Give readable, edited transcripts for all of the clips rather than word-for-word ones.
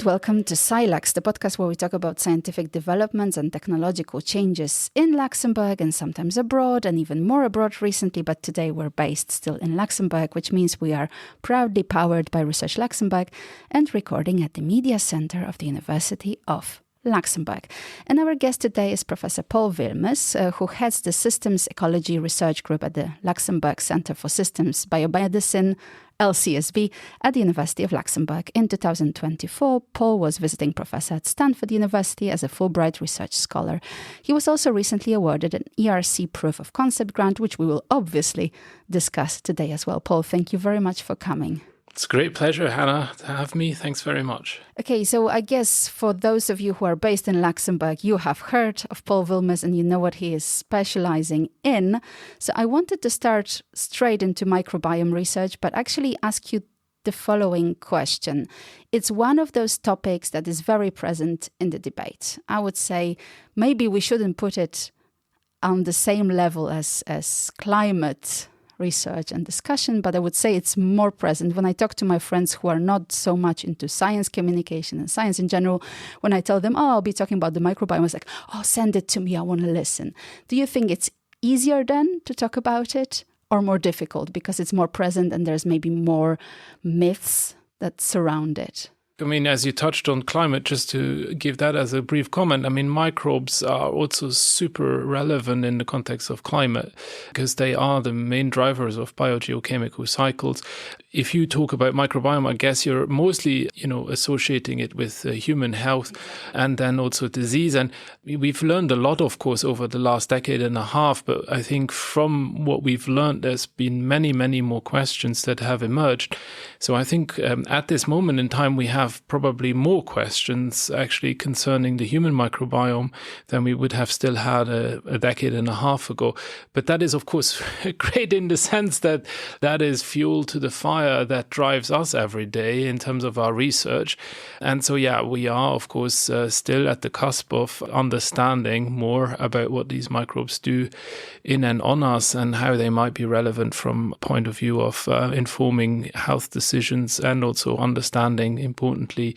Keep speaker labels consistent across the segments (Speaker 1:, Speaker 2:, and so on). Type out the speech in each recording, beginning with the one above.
Speaker 1: And welcome to SciLux, the podcast where we talk about scientific developments and technological changes in Luxembourg and sometimes abroad, and even more abroad recently. But today we're based still in Luxembourg, which means we are proudly powered by Research Luxembourg and recording at the Media Center of the University of Luxembourg. And our guest today is Professor Paul Wilmes, who heads the Systems Ecology Research Group at the Luxembourg Center for Systems Biomedicine, LCSB, at the University of Luxembourg. In 2024, Paul was visiting professor at Stanford University as a Fulbright research scholar. He was also recently awarded an ERC Proof of Concept grant, which we will obviously discuss today as well. Paul, thank you very much for coming.
Speaker 2: It's a great pleasure, Hannah, to have me. Thanks very much.
Speaker 1: Okay, so I guess for those of you who are based in Luxembourg, you have heard of Paul Wilmes and you know what he is specializing in. So I wanted to start straight into microbiome research, but actually ask you the following question. It's one of those topics that is very present in the debate. I would say maybe we shouldn't put it on the same level as climate research and discussion, but I would say it's more present when I talk to my friends who are not so much into science communication and science in general. When I tell them, I'll be talking about the microbiome, it's like, send it to me, I want to listen. Do you think it's easier then to talk about it or more difficult because it's more present and there's maybe more myths that surround it?
Speaker 2: I mean, as you touched on climate, just to give that as a brief comment, I mean, microbes are also super relevant in the context of climate because they are the main drivers of biogeochemical cycles. If you talk about microbiome, I guess you're mostly, associating it with human health and then also disease. And we've learned a lot, of course, over the last decade and a half. But I think from what we've learned, there's been many, many more questions that have emerged. So I think at this moment in time, we have probably more questions actually concerning the human microbiome than we would have still had a decade and a half ago. But that is, of course, great in the sense that that is fuel to the fire that drives us every day in terms of our research. And so, we are, of course, still at the cusp of understanding more about what these microbes do in and on us and how they might be relevant from a point of view of informing health decisions and also understanding, importantly,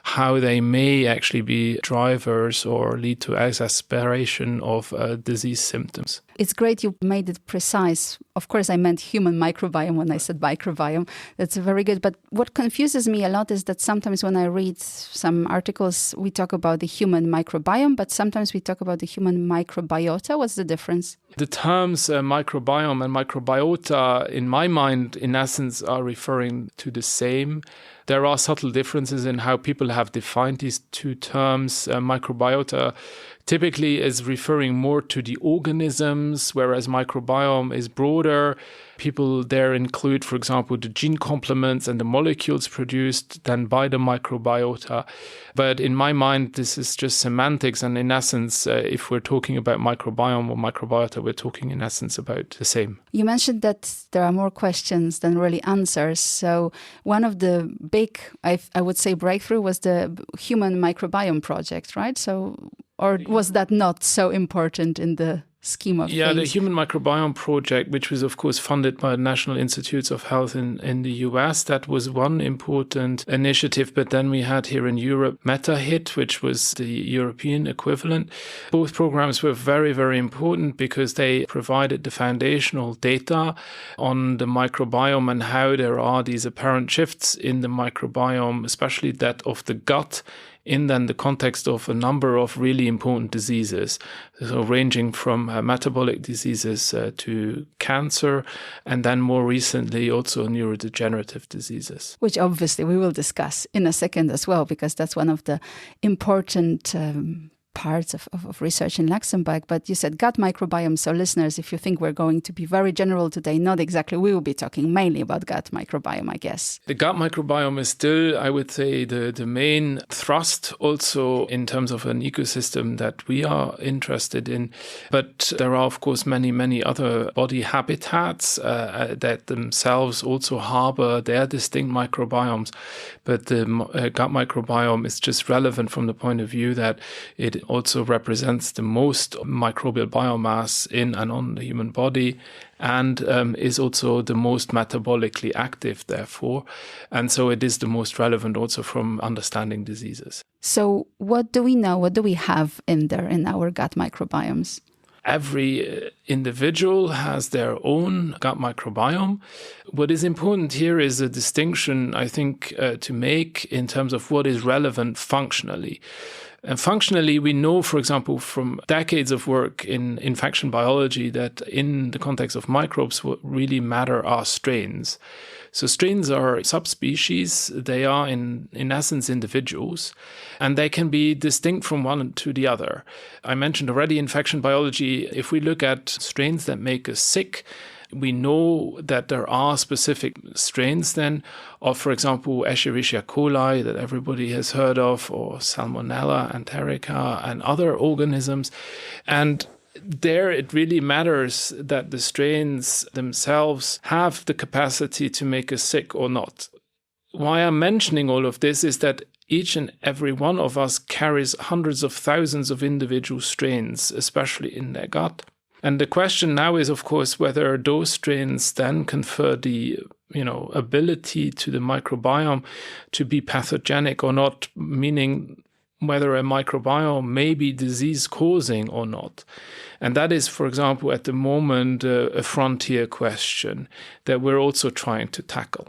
Speaker 2: how they may actually be drivers or lead to exacerbation of disease symptoms.
Speaker 1: It's great you made it precise. Of course, I meant human microbiome when I said microbiome. That's very good. But what confuses me a lot is that sometimes when I read some articles, we talk about the human microbiome, but sometimes we talk about the human microbiota. What's the difference?
Speaker 2: The terms microbiome and microbiota, in my mind, in essence, are referring to the same. There are subtle differences in how people have defined these two terms. Microbiota typically is referring more to the organisms, whereas microbiome is broader. People there include, for example, the gene complements and the molecules produced then by the microbiota. But in my mind, this is just semantics. And in essence, if we're talking about microbiome or microbiota, we're talking in essence about the same.
Speaker 1: You mentioned that there are more questions than really answers. So one of the big, I would say, breakthrough was the Human Microbiome Project, right? Or was that not so important in the scheme of things?
Speaker 2: The Human Microbiome Project, which was, of course, funded by the National Institutes of Health in the US, that was one important initiative. But then we had here in Europe MetaHit, which was the European equivalent. Both programs were very, very important because they provided the foundational data on the microbiome and how there are these apparent shifts in the microbiome, especially that of the gut, in then the context of a number of really important diseases, so ranging from metabolic diseases to cancer, and then more recently also neurodegenerative diseases.
Speaker 1: Which obviously we will discuss in a second as well, because that's one of the important parts of research in Luxembourg. But you said gut microbiome. So listeners, if you think we're going to be very general today, not exactly. We will be talking mainly about gut microbiome, I guess.
Speaker 2: The gut microbiome is still, I would say, the main thrust also in terms of an ecosystem that we are interested in. But there are, of course, many, many other body habitats that themselves also harbor their distinct microbiomes. But the gut microbiome is just relevant from the point of view that it also represents the most microbial biomass in and on the human body, and is also the most metabolically active, therefore. And so it is the most relevant also from understanding diseases.
Speaker 1: So what do we know? What do we have in there in our gut microbiomes?
Speaker 2: Every individual has their own gut microbiome. What is important here is a distinction, I think, to make in terms of what is relevant functionally. And functionally, we know, for example, from decades of work in infection biology that in the context of microbes, what really matter are strains. So strains are subspecies. They are, in essence, individuals, and they can be distinct from one to the other. I mentioned already infection biology. If we look at strains that make us sick, we know that there are specific strains then of, for example, Escherichia coli that everybody has heard of, or Salmonella enterica and other organisms. And there it really matters that the strains themselves have the capacity to make us sick or not. Why I'm mentioning all of this is that each and every one of us carries hundreds of thousands of individual strains, especially in their gut. And the question now is, of course, whether those strains then confer the ability to the microbiome to be pathogenic or not, meaning whether a microbiome may be disease-causing or not. And that is, for example, at the moment, a frontier question that we're also trying to tackle.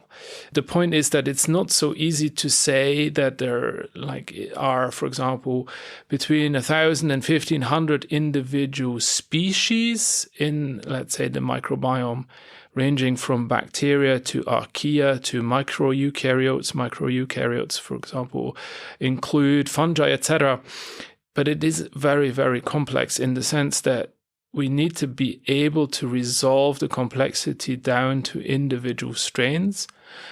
Speaker 2: The point is that it's not so easy to say that there are, for example, between 1,000 and 1,500 individual species in, let's say, the microbiome, ranging from bacteria to archaea to microeukaryotes. Microeukaryotes, for example, include fungi, etc. But it is very, very complex in the sense that we need to be able to resolve the complexity down to individual strains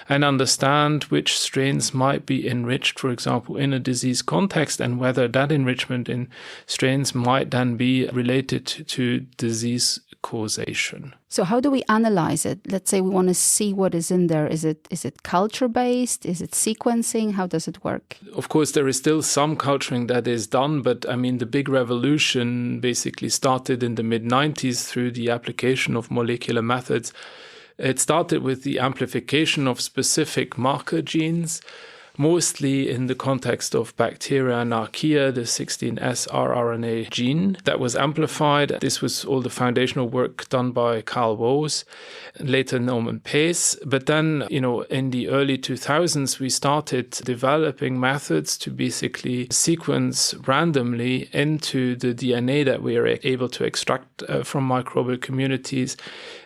Speaker 2: and understand which strains might be enriched, for example, in a disease context, and whether that enrichment in strains might then be related to disease causation.
Speaker 1: So how do we analyze it? Let's say we want to see what is in there. Is it culture-based? Is it sequencing? How does it work?
Speaker 2: Of course, there is still some culturing that is done, but I mean, the big revolution basically started in the mid-90s through the application of molecular methods. It started with the amplification of specific marker genes, mostly in the context of bacteria and archaea, the 16S rRNA gene that was amplified. This was all the foundational work done by Carl Woese, later Norman Pace. But then, in the early 2000s, we started developing methods to basically sequence randomly into the DNA that we are able to extract from microbial communities.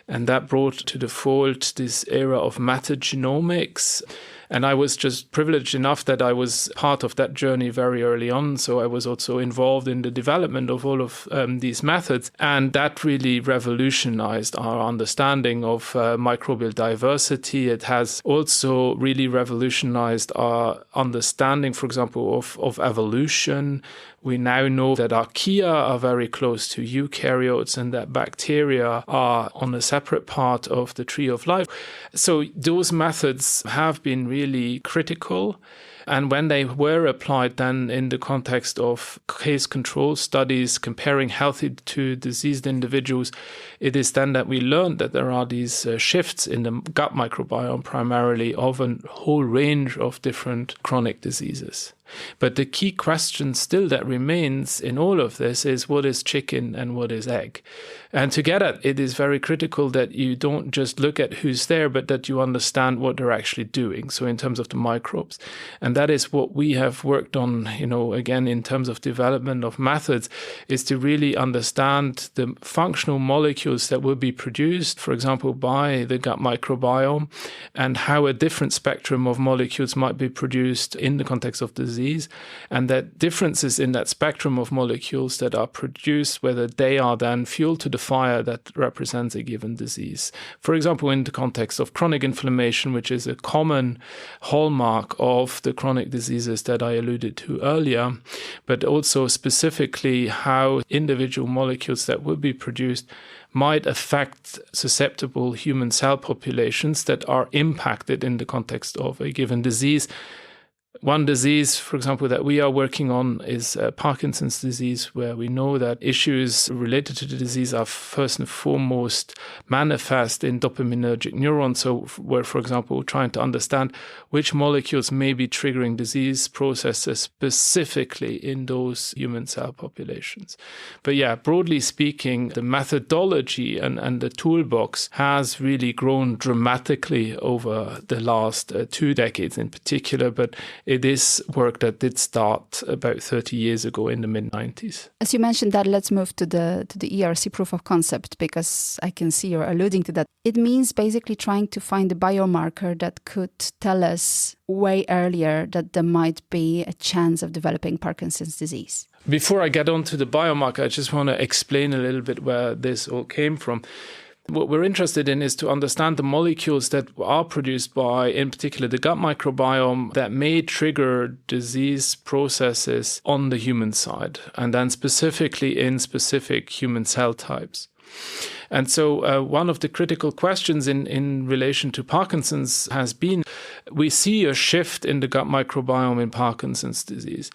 Speaker 2: And that brought to the fold this era of metagenomics. And I was just privileged enough that I was part of that journey very early on. So I was also involved in the development of all of these methods. And that really revolutionized our understanding of microbial diversity. It has also really revolutionized our understanding, for example, of evolution. We now know that archaea are very close to eukaryotes and that bacteria are on a separate part of the tree of life. So those methods have been really critical. And when they were applied then in the context of case control studies comparing healthy to diseased individuals, it is then that we learned that there are these shifts in the gut microbiome primarily of a whole range of different chronic diseases. But the key question still that remains in all of this is what is chicken and what is egg? And to get at it is very critical that you don't just look at who's there, but that you understand what they're actually doing. So in terms of the microbes. And that is what we have worked on, again, in terms of development of methods, is to really understand the functional molecules that will be produced, for example, by the gut microbiome, and how a different spectrum of molecules might be produced in the context of disease. And that differences in that spectrum of molecules that are produced, whether they are then fuel to the fire that represents a given disease. For example, in the context of chronic inflammation, which is a common hallmark of the chronic diseases that I alluded to earlier, but also specifically how individual molecules that will be produced might affect susceptible human cell populations that are impacted in the context of a given disease. One disease, for example, that we are working on is Parkinson's disease, where we know that issues related to the disease are first and foremost manifest in dopaminergic neurons. So we're, for example, trying to understand which molecules may be triggering disease processes specifically in those human cell populations. But yeah, broadly speaking, the methodology and the toolbox has really grown dramatically over the last 2 decades in particular, but it is work that did start about 30 years ago in the mid-90s.
Speaker 1: As you mentioned that, let's move to the ERC Proof of Concept, because I can see you're alluding to that. It means basically trying to find a biomarker that could tell us way earlier that there might be a chance of developing Parkinson's disease.
Speaker 2: Before I get on to the biomarker, I just want to explain a little bit where this all came from. What we're interested in is to understand the molecules that are produced by, in particular, the gut microbiome that may trigger disease processes on the human side, and then specifically in specific human cell types. And so one of the critical questions in relation to Parkinson's has been, we see a shift in the gut microbiome in Parkinson's disease.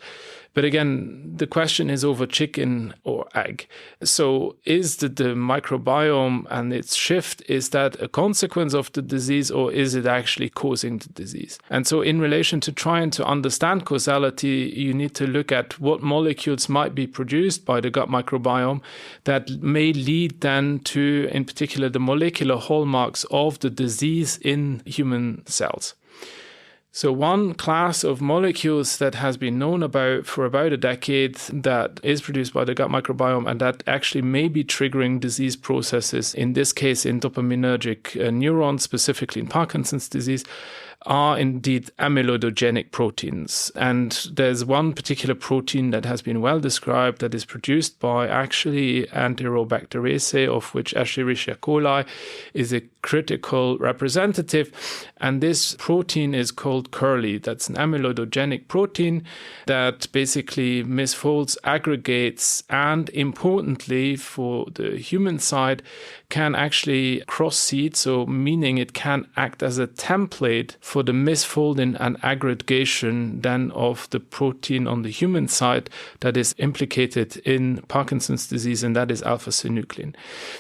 Speaker 2: But again, the question is over chicken or egg. So is the microbiome and its shift, is that a consequence of the disease, or is it actually causing the disease? And so in relation to trying to understand causality, you need to look at what molecules might be produced by the gut microbiome that may lead then to, in particular, the molecular hallmarks of the disease in human cells. So one class of molecules that has been known about for about a decade that is produced by the gut microbiome and that actually may be triggering disease processes, in this case in dopaminergic neurons, specifically in Parkinson's disease, are indeed amyloidogenic proteins. And there's one particular protein that has been well described that is produced by actually Enterobacteriaceae, of which Escherichia coli is a critical representative. And this protein is called Curly. That's an amyloidogenic protein that basically misfolds, aggregates, and importantly for the human side, can actually cross-seed, so meaning it can act as a template for the misfolding and aggregation then of the protein on the human side that is implicated in Parkinson's disease, and that is alpha-synuclein.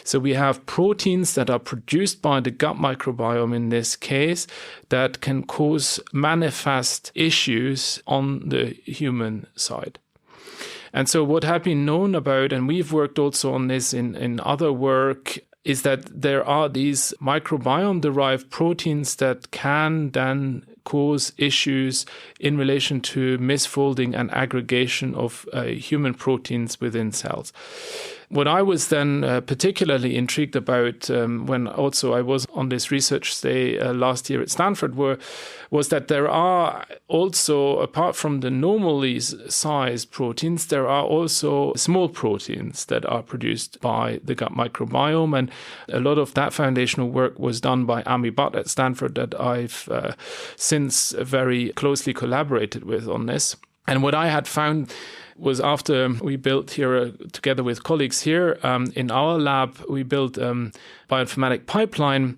Speaker 2: So we have proteins that are produced by the gut microbiome in this case that can cause manifest issues on the human side. And so what had been known about, and we've worked also on this in other work, is that there are these microbiome-derived proteins that can then cause issues in relation to misfolding and aggregation of human proteins within cells. What I was then particularly intrigued about when also I was on this research stay last year at Stanford was that there are also, apart from the normally sized proteins, there are also small proteins that are produced by the gut microbiome. And a lot of that foundational work was done by Ami Butt at Stanford that I've since very closely collaborated with on this. And what I had found was after we built here, together with colleagues here in our lab, we built a bioinformatic pipeline.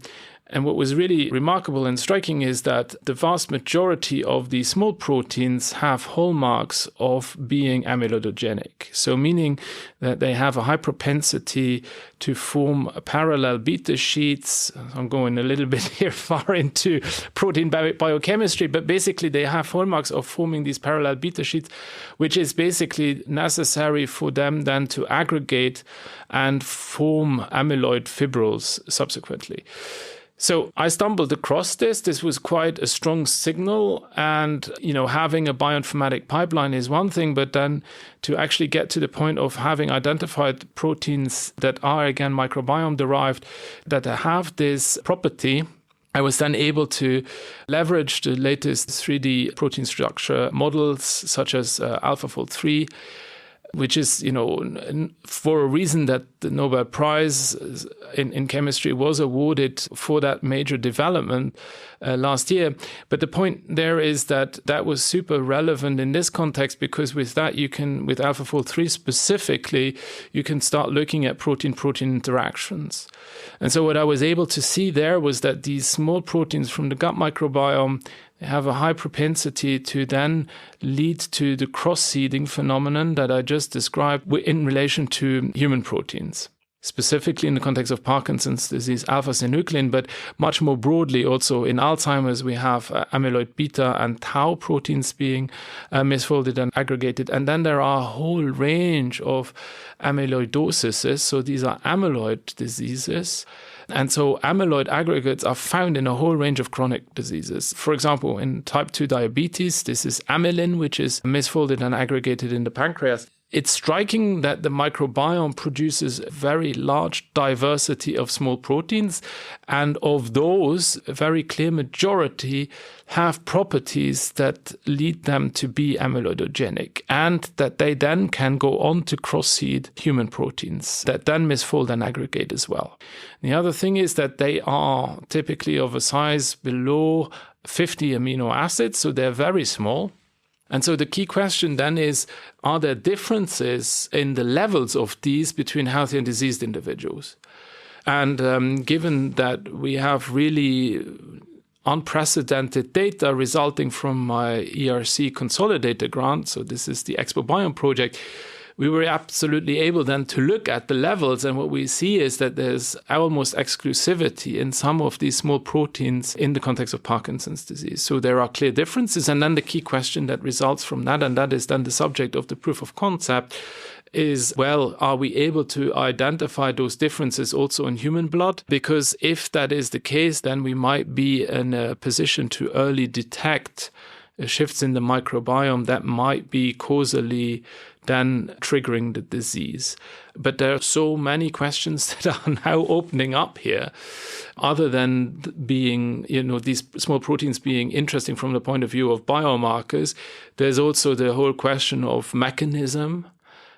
Speaker 2: And what was really remarkable and striking is that the vast majority of these small proteins have hallmarks of being amyloidogenic. So meaning that they have a high propensity to form parallel beta sheets. I'm going a little bit here far into protein biochemistry, but basically they have hallmarks of forming these parallel beta sheets, which is basically necessary for them then to aggregate and form amyloid fibrils subsequently. So I stumbled across this. This was quite a strong signal. And, having a bioinformatic pipeline is one thing, but then to actually get to the point of having identified proteins that are, again, microbiome derived, that have this property, I was then able to leverage the latest 3D protein structure models, such as AlphaFold 3, which is, for a reason that the Nobel Prize in chemistry was awarded for that major development last year. But the point there is that was super relevant in this context, because with that you can, with AlphaFold 3 specifically, you can start looking at protein-protein interactions. And so what I was able to see there was that these small proteins from the gut microbiome They have a high propensity to then lead to the cross-seeding phenomenon that I just described in relation to human proteins. Specifically in the context of Parkinson's disease, alpha-synuclein, but much more broadly also in Alzheimer's, we have amyloid beta and tau proteins being misfolded and aggregated. And then there are a whole range of amyloidoses. So these are amyloid diseases. And so amyloid aggregates are found in a whole range of chronic diseases. For example, in type 2 diabetes, this is amylin, which is misfolded and aggregated in the pancreas. It's striking that the microbiome produces a very large diversity of small proteins, and of those, a very clear majority have properties that lead them to be amyloidogenic, and that they then can go on to cross-seed human proteins that then misfold and aggregate as well. The other thing is that they are typically of a size below 50 amino acids, so they're very small. And so the key question then is, are there differences in the levels of these between healthy and diseased individuals? And given that we have really unprecedented data resulting from my ERC Consolidator grant, so this is the ExpoBiome project, we were absolutely able then to look at the levels, and what we see is that there's almost exclusivity in some of these small proteins in the context of Parkinson's disease. So there are clear differences, and then the key question that results from that, and that is then the subject of the proof of concept, is, well, are we able to identify those differences also in human blood? Because if that is the case, then we might be in a position to early detect shifts in the microbiome that might be causally then triggering the disease. But there are so many questions that are now opening up here, other than being, these small proteins being interesting from the point of view of biomarkers. There's also the whole question of mechanism.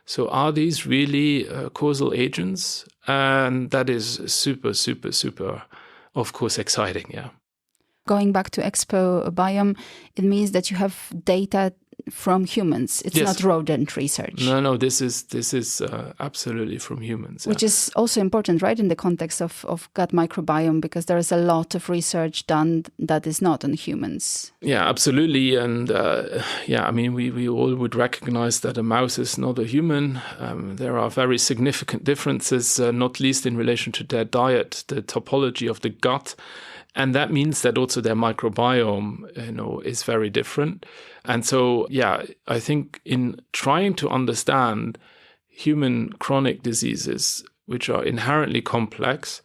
Speaker 2: So are these really causal agents? And that is super, super, super, of course, exciting, yeah.
Speaker 1: Going back to ExpoBiome, it means that you have data from humans. It's not rodent research.
Speaker 2: No, this is absolutely from humans.
Speaker 1: Which is also important, right, in the context of gut microbiome, because there is a lot of research done that is not on humans.
Speaker 2: Yeah, absolutely. And we all would recognize that a mouse is not a human. There are very significant differences, not least in relation to their diet, the topology of the gut. And that means that also their microbiome, is very different. And so, I think in trying to understand human chronic diseases, which are inherently complex,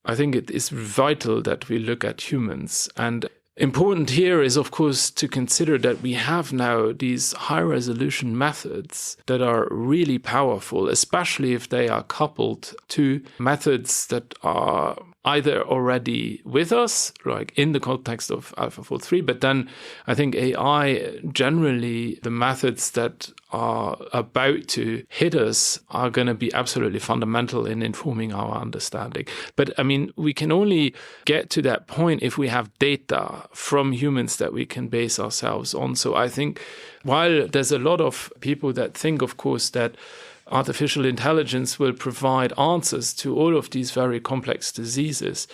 Speaker 2: I think it is vital that we look at humans. And important here is, of course, to consider that we have now these high-resolution methods that are really powerful, especially if they are coupled to methods that are either already with us, like in the context of AlphaFold 3, but then I think AI, generally, the methods that are about to hit us are going to be absolutely fundamental in informing our understanding. But I mean, we can only get to that point if we have data from humans that we can base ourselves on. So I think while there's a lot of people that think, of course, that artificial intelligence will provide answers to all of these very complex diseases,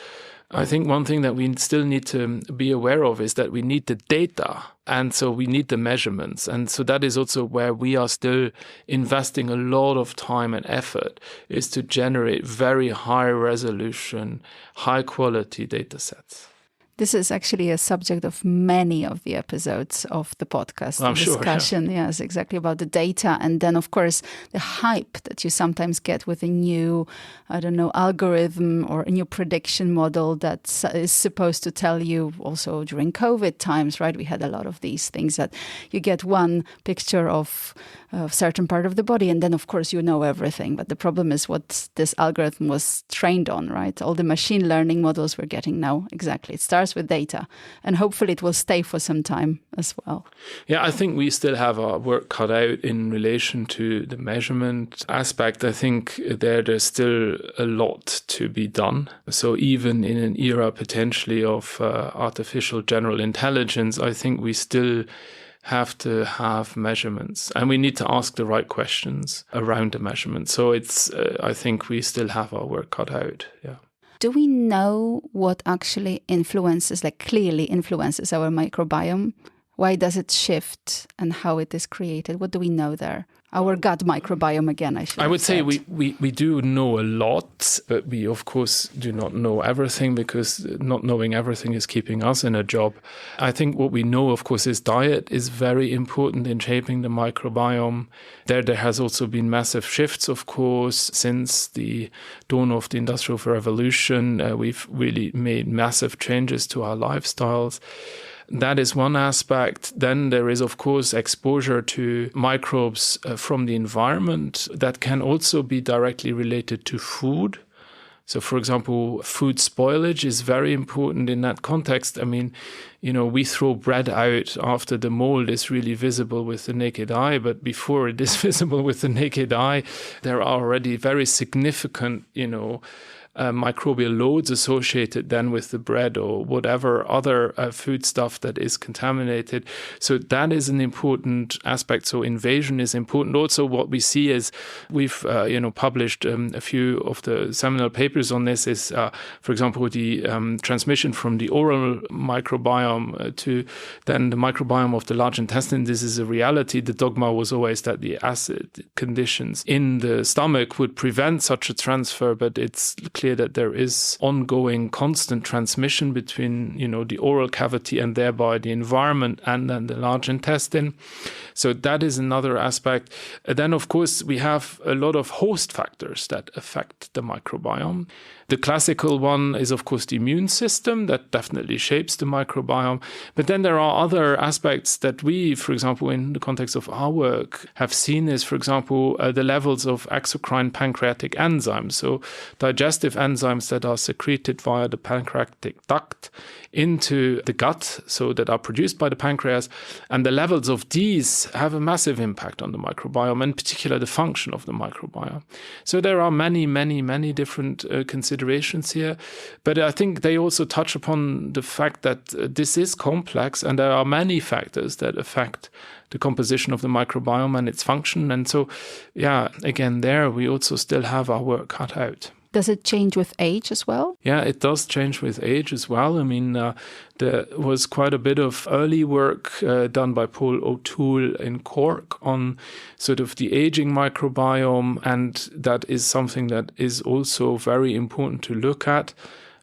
Speaker 2: I think one thing that we still need to be aware of is that we need the data, and so we need the measurements. And so that is also where we are still investing a lot of time and effort, is to generate very high resolution, high quality data sets.
Speaker 1: This is actually a subject of many of the episodes of the podcast.
Speaker 2: I'm
Speaker 1: discussion,
Speaker 2: sure, yeah.
Speaker 1: Yes, exactly, about the data. And then, of course, the hype that you sometimes get with a new, algorithm or a new prediction model that is supposed to tell you also during COVID times, right? We had a lot of these things that you get one picture of a certain part of the body, and then, of course, you know everything. But the problem is what this algorithm was trained on, right? All the machine learning models we're getting now, exactly. It starts with data, and hopefully it will stay for some time as well.
Speaker 2: Yeah, I think we still have our work cut out in relation to the measurement aspect. I think there's still a lot to be done. So even in an era potentially of artificial general intelligence, I think we still have to have measurements, and we need to ask the right questions around the measurements. So it's, I think we still have our work cut out. Yeah.
Speaker 1: Do we know what actually clearly influences our microbiome? Why does it shift and how it is created? What do we know there? Our gut microbiome again, I would
Speaker 2: say we do know a lot, but we of course do not know everything, because not knowing everything is keeping us in a job. I think what we know, of course, is diet is very important in shaping the microbiome. There has also been massive shifts, of course, since the dawn of the Industrial Revolution. We've really made massive changes to our lifestyles. That is one aspect. Then there is, of course, exposure to microbes from the environment that can also be directly related to food. So, for example, food spoilage is very important in that context. I mean, we throw bread out after the mold is really visible with the naked eye, but before it is visible with the naked eye, there are already very significant, microbial loads associated then with the bread or whatever other food stuff that is contaminated. So that is an important aspect. So invasion is important. Also, what we see is we've published a few of the seminal papers on this is, for example, the transmission from the oral microbiome to then the microbiome of the large intestine. This is a reality. The dogma was always that the acid conditions in the stomach would prevent such a transfer, but it's clear that there is ongoing constant transmission between, the oral cavity and thereby the environment and then the large intestine. So that is another aspect. Then, of course, we have a lot of host factors that affect the microbiome. The classical one is, of course, the immune system that definitely shapes the microbiome. But then there are other aspects that we, for example, in the context of our work, have seen is, for example, the levels of exocrine pancreatic enzymes. So digestive enzymes that are secreted via the pancreatic duct into the gut, so that are produced by the pancreas. And the levels of these have a massive impact on the microbiome, in particular the function of the microbiome. So there are many, many, many different considerations here. But I think they also touch upon the fact that this is complex and there are many factors that affect the composition of the microbiome and its function. And so, again, there we also still have our work cut out.
Speaker 1: Does it change with age as well?
Speaker 2: Yeah, it does change with age as well. I mean, there was quite a bit of early work done by Paul O'Toole in Cork on sort of the aging microbiome, and that is something that is also very important to look at,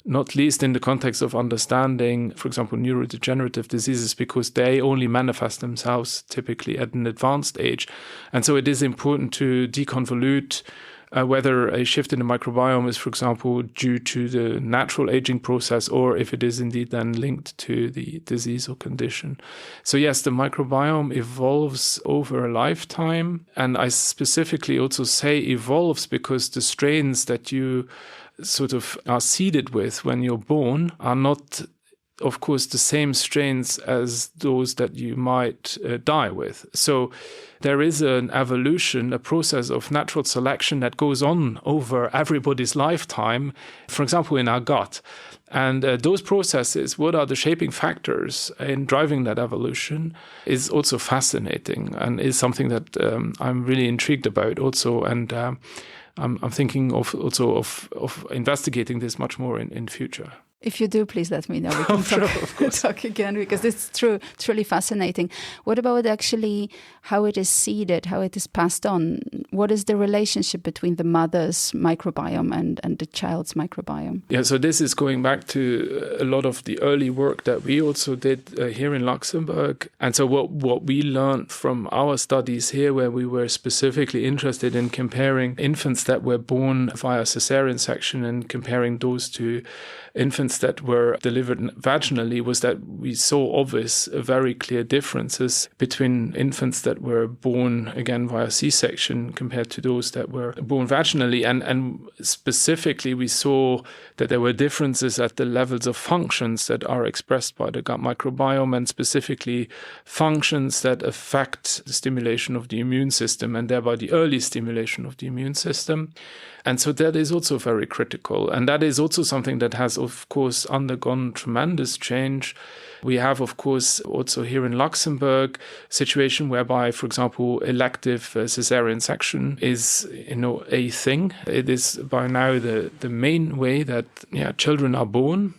Speaker 2: not least in the context of understanding, for example, neurodegenerative diseases, because they only manifest themselves typically at an advanced age. And so it is important to deconvolute whether a shift in the microbiome is, for example, due to the natural aging process, or if it is indeed then linked to the disease or condition. So yes, the microbiome evolves over a lifetime. And I specifically also say evolves because the strains that you sort of are seeded with when you're born are not, of course, the same strains as those that you might die with. So there is an evolution, a process of natural selection that goes on over everybody's lifetime, for example, in our gut. And those processes, what are the shaping factors in driving that evolution, is also fascinating and is something that I'm really intrigued about also. And I'm thinking of investigating this much more in future.
Speaker 1: If you do, please let me know. We can talk again, because it's truly fascinating. What about actually how it is seeded, how it is passed on? What is the relationship between the mother's microbiome and the child's microbiome?
Speaker 2: Yeah, so this is going back to a lot of the early work that we also did here in Luxembourg. And so what we learned from our studies here, where we were specifically interested in comparing infants that were born via cesarean section and comparing those to infants that were delivered vaginally, was that we saw obvious, very clear differences between infants that were born, again, via C-section compared to those that were born vaginally. And specifically, we saw that there were differences at the levels of functions that are expressed by the gut microbiome, and specifically functions that affect the stimulation of the immune system and thereby the early stimulation of the immune system. And so that is also very critical. And that is also something that has, of course, course, undergone tremendous change. We have, of course, also here in Luxembourg, a situation whereby, for example, elective cesarean section is, a thing. It is by now the main way that children are born.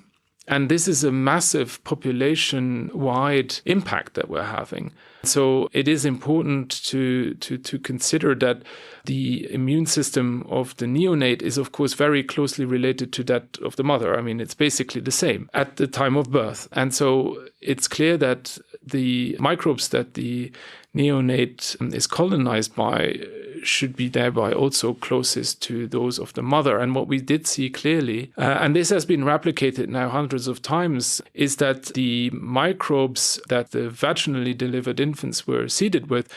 Speaker 2: And this is a massive population-wide impact that we're having. So it is important to consider that the immune system of the neonate is, of course, very closely related to that of the mother. I mean, it's basically the same at the time of birth. And so it's clear that the microbes that the neonate is colonized by should be thereby also closest to those of the mother. And what we did see clearly, and this has been replicated now hundreds of times, is that the microbes that the vaginally delivered infants were seeded with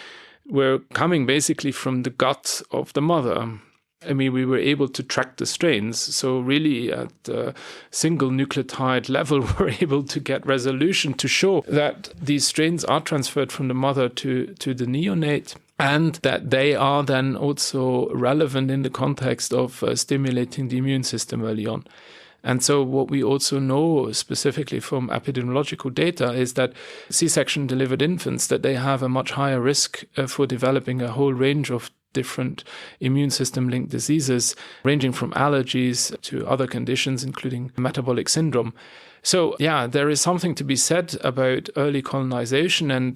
Speaker 2: were coming basically from the gut of the mother. I mean, we were able to track the strains. So really at the single nucleotide level, we're able to get resolution to show that these strains are transferred from the mother to the neonate, and that they are then also relevant in the context of stimulating the immune system early on. And so what we also know specifically from epidemiological data is that C-section delivered infants, that they have a much higher risk for developing a whole range of different immune system linked diseases, ranging from allergies to other conditions, including metabolic syndrome. So, there is something to be said about early colonization, and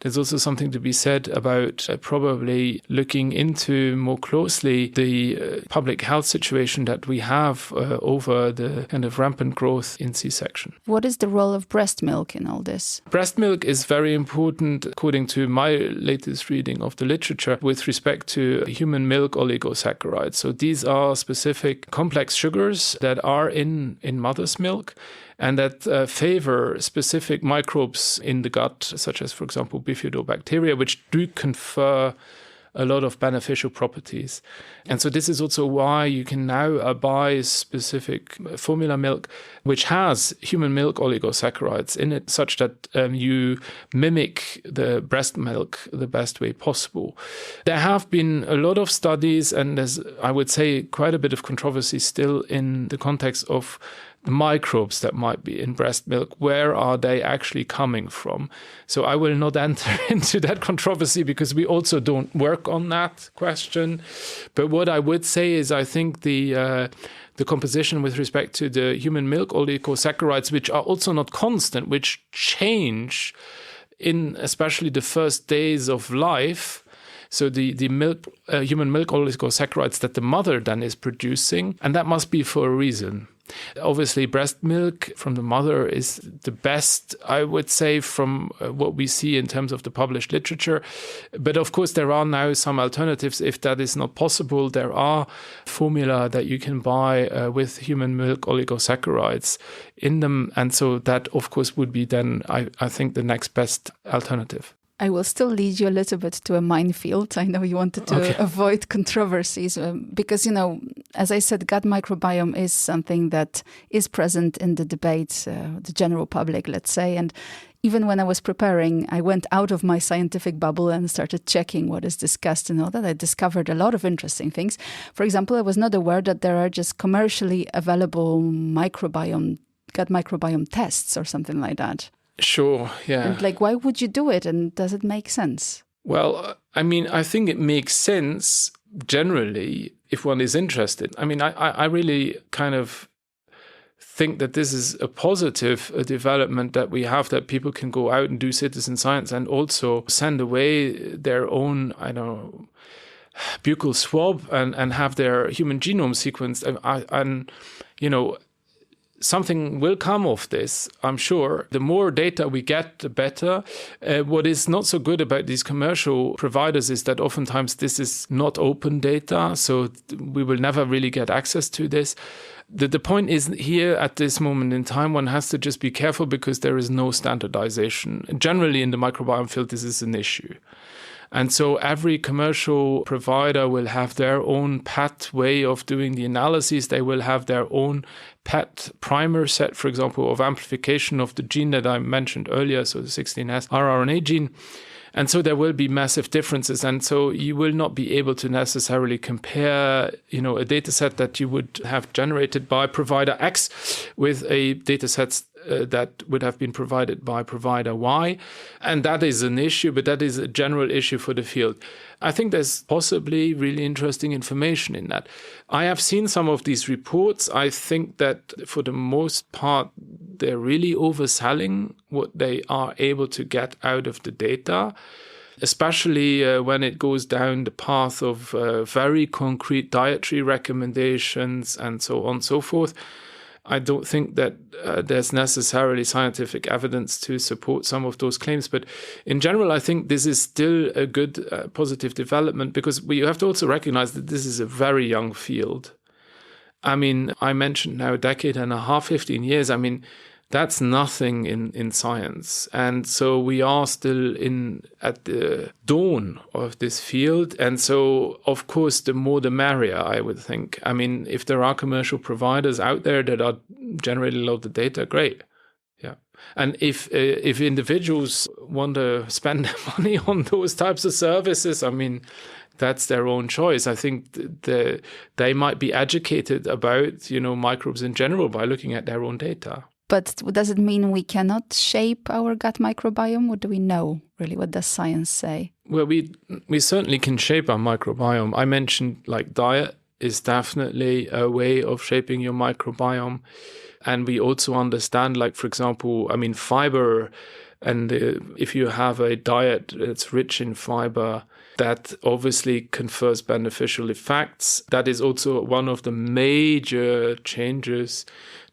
Speaker 2: there's also something to be said about probably looking into more closely the public health situation that we have over the kind of rampant growth in C-section.
Speaker 1: What is the role of breast milk in all this?
Speaker 2: Breast milk is very important, according to my latest reading of the literature, with respect to human milk oligosaccharides. So these are specific complex sugars that are in mother's milk, and that favor specific microbes in the gut, such as, for example, bifidobacteria, which do confer a lot of beneficial properties. And so this is also why you can now buy specific formula milk, which has human milk oligosaccharides in it, such that you mimic the breast milk the best way possible. There have been a lot of studies, and there's, I would say, quite a bit of controversy still in the context of the microbes that might be in breast milk. Where are they actually coming from? So I will not enter into that controversy because we also don't work on that question. But what I would say is I think the composition with respect to the human milk oligosaccharides, which are also not constant, which change in especially the first days of life. So the human milk oligosaccharides that the mother then is producing, and that must be for a reason. Obviously, breast milk from the mother is the best, I would say, from what we see in terms of the published literature. But of course, there are now some alternatives. If that is not possible, there are formula that you can buy with human milk oligosaccharides in them. And so that, of course, would be then, I think, the next best alternative.
Speaker 1: I will still lead you a little bit to a minefield. I know you wanted to avoid controversies because, as I said, gut microbiome is something that is present in the debate, the general public, let's say. And even when I was preparing, I went out of my scientific bubble and started checking what is discussed and all that. I discovered a lot of interesting things. For example, I was not aware that there are just commercially available gut microbiome tests or something like that.
Speaker 2: Sure, yeah.
Speaker 1: And why would you do it, and does it make sense?
Speaker 2: Well, I mean, I think it makes sense generally if one is interested. I mean, I really kind of think that this is a positive development that we have, that people can go out and do citizen science and also send away their own, buccal swab and have their human genome sequenced. And something will come of this, I'm sure. The more data we get, the better. What is not so good about these commercial providers is that oftentimes this is not open data, so we will never really get access to this. The point is here at this moment in time, one has to just be careful because there is no standardization. Generally in the microbiome field, this is an issue. And so every commercial provider will have their own pet way of doing the analyses. They will have their own pet primer set, for example, of amplification of the gene that I mentioned earlier, so the 16S rRNA gene. And so there will be massive differences. And so you will not be able to necessarily compare, a data set that you would have generated by provider X with a data set that would have been provided by provider Y. And that is an issue, but that is a general issue for the field. I think there's possibly really interesting information in that. I have seen some of these reports. I think that for the most part, they're really overselling what they are able to get out of the data, especially when it goes down the path of very concrete dietary recommendations and so on and so forth. I don't think that there's necessarily scientific evidence to support some of those claims. But in general, I think this is still a good positive development, because we have to also recognize that this is a very young field. I mean, I mentioned now a decade and a half, 15 years. I mean, that's nothing in science. And so we are still at the dawn of this field. And so, of course, the more the merrier, I would think. I mean, if there are commercial providers out there that are generating a lot of data, great. Yeah. And if individuals want to spend their money on those types of services, I mean, that's their own choice. I think they might be educated about, microbes in general by looking at their own data.
Speaker 1: But does it mean we cannot shape our gut microbiome? What do we know, really? What does science say?
Speaker 2: Well, we certainly can shape our microbiome. I mentioned diet is definitely a way of shaping your microbiome. And we also understand, for example, fiber. And if you have a diet that's rich in fiber, that obviously confers beneficial effects. That is also one of the major changes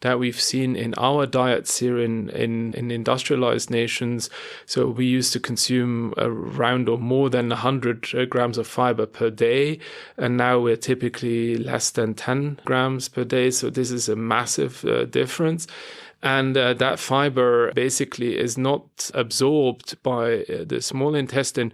Speaker 2: that we've seen in our diets here in industrialized nations. So we used to consume around or more than 100 grams of fiber per day, and now we're typically less than 10 grams per day. So this is a massive difference. And that fiber basically is not absorbed by the small intestine,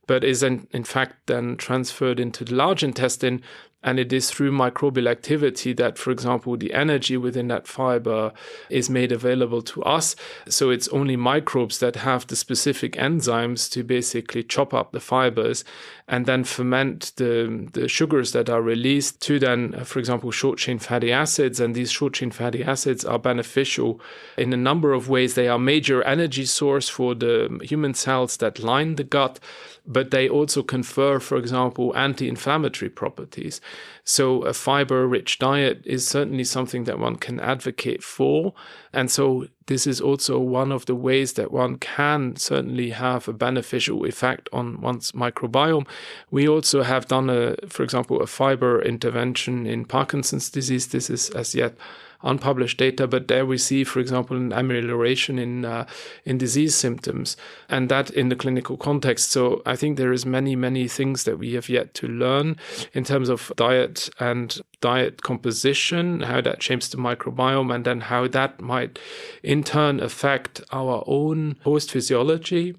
Speaker 2: but is in fact then transferred into the large intestine. And it is through microbial activity that, for example, the energy within that fiber is made available to us. So it's only microbes that have the specific enzymes to basically chop up the fibers and then ferment the sugars that are released to then, for example, short-chain fatty acids. And these short-chain fatty acids are beneficial in a number of ways. They are a major energy source for the human cells that line the gut, but they also confer, for example, anti-inflammatory properties. So a fiber-rich diet is certainly something that one can advocate for. And so this is also one of the ways that one can certainly have a beneficial effect on one's microbiome. We also have done, for example, a fiber intervention in Parkinson's disease. This is as yet unpublished data, but there we see, for example, an amelioration in disease symptoms, and that in the clinical context. So I think there is many things that we have yet to learn in terms of diet and diet composition, how that shapes the microbiome, and then how that might in turn affect our own host physiology.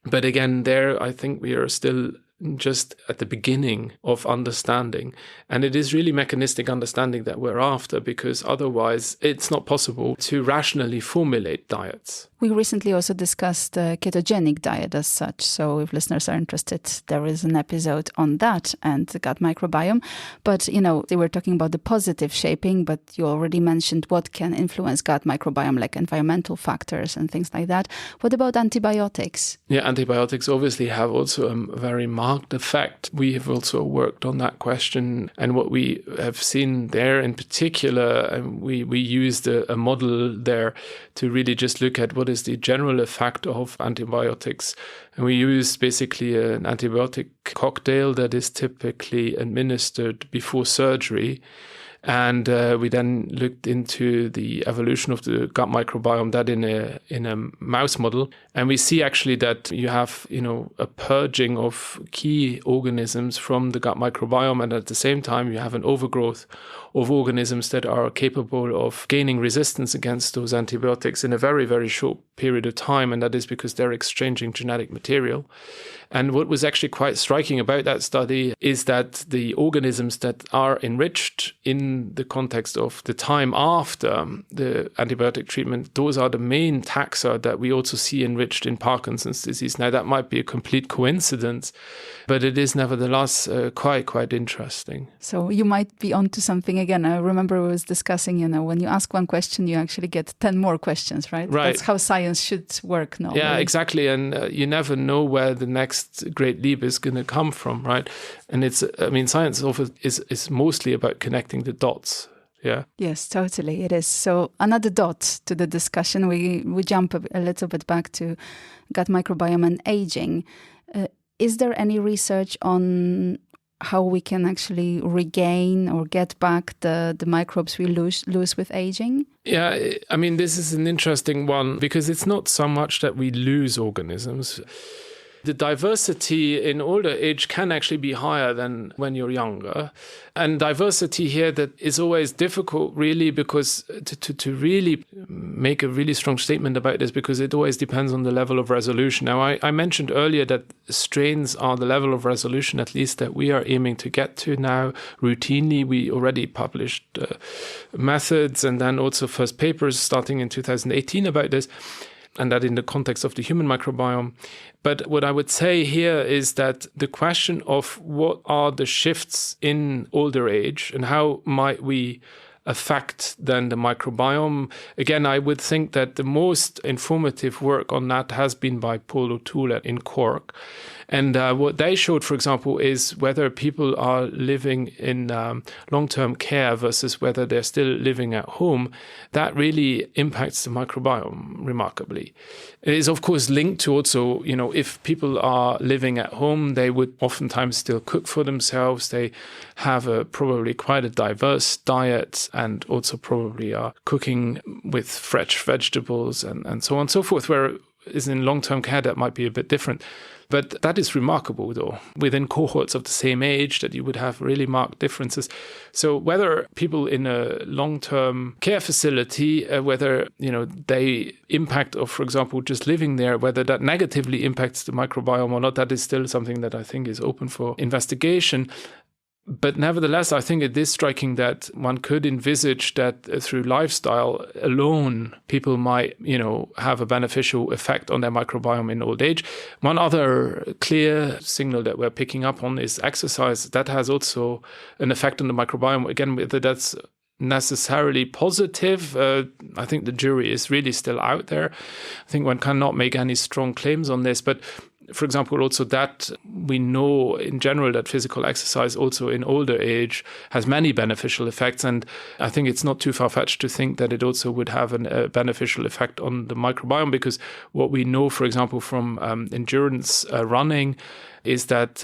Speaker 2: But again, there I think we are still just at the beginning of understanding. And it is really mechanistic understanding that we're after, because otherwise it's not possible to rationally formulate diets.
Speaker 1: We recently also discussed the ketogenic diet as such. So if listeners are interested, there is an episode on that and the gut microbiome. But, they were talking about the positive shaping, but you already mentioned what can influence gut microbiome, like environmental factors and things like that. What about antibiotics? Yeah,
Speaker 2: antibiotics obviously have also a very marked effect. We have also worked on that question. And what we have seen there in particular, we used a model there to really just look at what is the general effect of antibiotics. And we use basically an antibiotic cocktail that is typically administered before surgery. And we then looked into the evolution of the gut microbiome, that in a mouse model. And we see actually that you have, a purging of key organisms from the gut microbiome. And at the same time, you have an overgrowth of organisms that are capable of gaining resistance against those antibiotics in a very, very short period of time. And that is because they're exchanging genetic material. And what was actually quite striking about that study is that the organisms that are enriched in in the context of the time after the antibiotic treatment, those are the main taxa that we also see enriched in Parkinson's disease. Now, that might be a complete coincidence, but it is nevertheless quite interesting.
Speaker 1: So you might be onto something again. I remember we was discussing, when you ask one question, you actually get 10 more questions, right?
Speaker 2: Right.
Speaker 1: That's how science should work normally.
Speaker 2: Yeah, exactly. And you never know where the next great leap is going to come from, right? And science is mostly about connecting the dots. Yeah.
Speaker 1: Yes, totally. It is. So another dot to the discussion. We jump a little bit back to gut microbiome and aging. Is there any research on how we can actually regain or get back the microbes we lose with aging?
Speaker 2: Yeah, this is an interesting one because it's not so much that we lose organisms. The diversity in older age can actually be higher than when you're younger. And diversity here that is always difficult really because to really make a really strong statement about this because it always depends on the level of resolution. Now, I mentioned earlier that strains are the level of resolution at least that we are aiming to get to now routinely. We already published methods and then also first papers starting in 2018 about this. And that in the context of the human microbiome. But what I would say here is that the question of what are the shifts in older age and how might we affect then the microbiome, again, I would think that the most informative work on that has been by Paul O'Toole in Cork. And what they showed, for example, is whether people are living in long-term care versus whether they're still living at home. That really impacts the microbiome remarkably. It is, of course, linked to also, if people are living at home, they would oftentimes still cook for themselves. They have probably quite a diverse diet and also probably are cooking with fresh vegetables and so on and so forth, whereas in long-term care, that might be a bit different. But that is remarkable, though, within cohorts of the same age that you would have really marked differences. So whether people in a long-term care facility, whether, they impact of, for example, just living there, whether that negatively impacts the microbiome or not, that is still something that I think is open for investigation. But nevertheless, I think it is striking that one could envisage that through lifestyle alone, people might, have a beneficial effect on their microbiome in old age. One other clear signal that we're picking up on is exercise. That has also an effect on the microbiome. Again, whether that's necessarily positive, I think the jury is really still out there. I think one cannot make any strong claims on this, but for example, also that we know in general that physical exercise also in older age has many beneficial effects. And I think it's not too far-fetched to think that it also would have a beneficial effect on the microbiome, because what we know, for example, from endurance running is that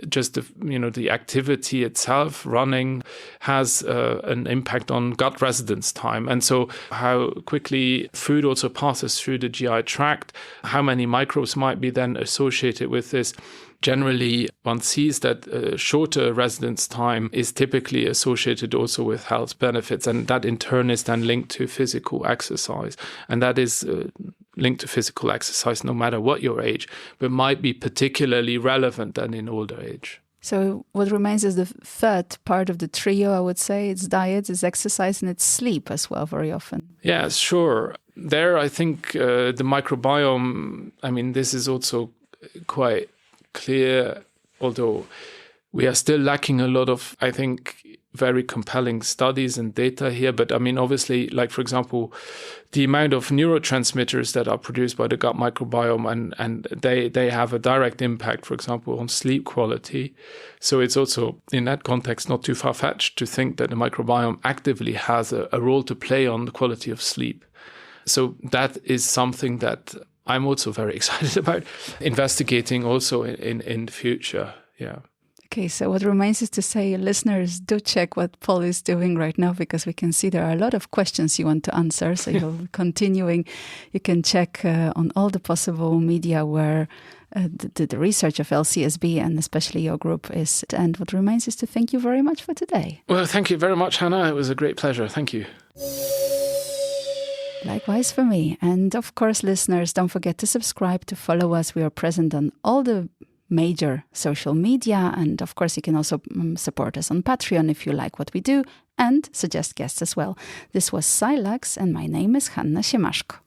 Speaker 2: just the activity itself, running, has an impact on gut residence time. And so how quickly food also passes through the GI tract, how many microbes might be then associated with this. Generally, one sees that shorter residence time is typically associated also with health benefits, and that in turn is then linked to physical exercise. And that is linked to physical exercise no matter what your age, but might be particularly relevant than in older age.
Speaker 1: So what remains is the third part of the trio, I would say. It's diet, it's exercise, and it's sleep as well very often.
Speaker 2: Yes, sure. There, I think the microbiome, this is also quite clear, although we are still lacking a lot of, I think, very compelling studies and data here. But obviously, like, for example, the amount of neurotransmitters that are produced by the gut microbiome, and they have a direct impact, for example, on sleep quality. So it's also, in that context, not too far-fetched to think that the microbiome actively has a role to play on the quality of sleep. So that is something that I'm also very excited about investigating also in the future. Yeah.
Speaker 1: Okay, so what remains is to say, listeners, do check what Paul is doing right now, because we can see there are a lot of questions you want to answer. So you'll be continuing. You can check on all the possible media where the research of LCSB and especially your group is. And what remains is to thank you very much for today.
Speaker 2: Well, thank you very much, Hannah. It was a great pleasure. Thank you.
Speaker 1: Likewise for me. And of course, listeners, don't forget to subscribe, to follow us. We are present on all the major social media. And of course, you can also support us on Patreon if you like what we do. and suggest guests as well. This was Silux, and my name is Hanna Siemaszko.